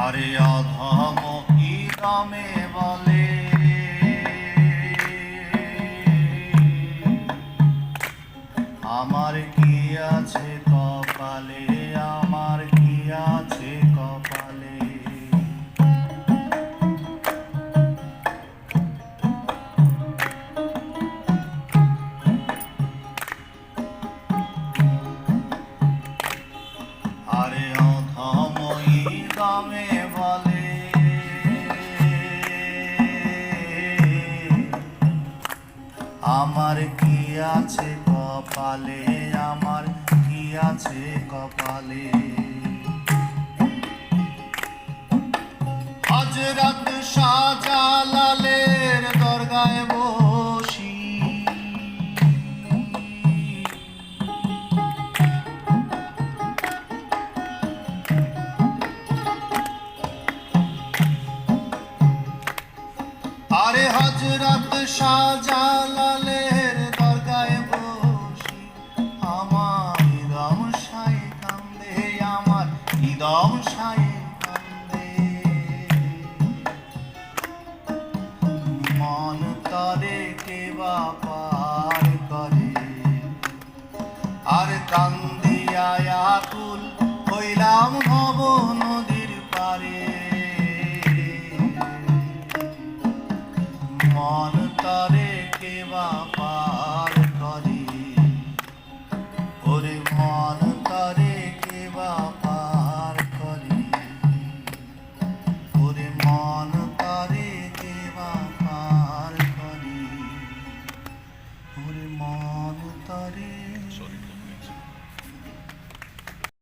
আরে অধম কি দমে বলে আমার কি আছে কপালে, আমার কি আছে কপালে। আরে অধম দমে বলে আমার কি আছে কপালে, আমার কি আছে কপালে। হযরত শাহজালালের দরগায় বসি আরে হযরত শাহজালালের দরগায় বসি আমার ইদম শায়ে কান্দে, আমার ইদম শায়ে কান্দে। মন তরে কে বা পার করে আর কান্দিয়া আকুল হইলাম ভব নদীর পারে। মন তরে কে বা পার করে, ওরে মন তরে কে বা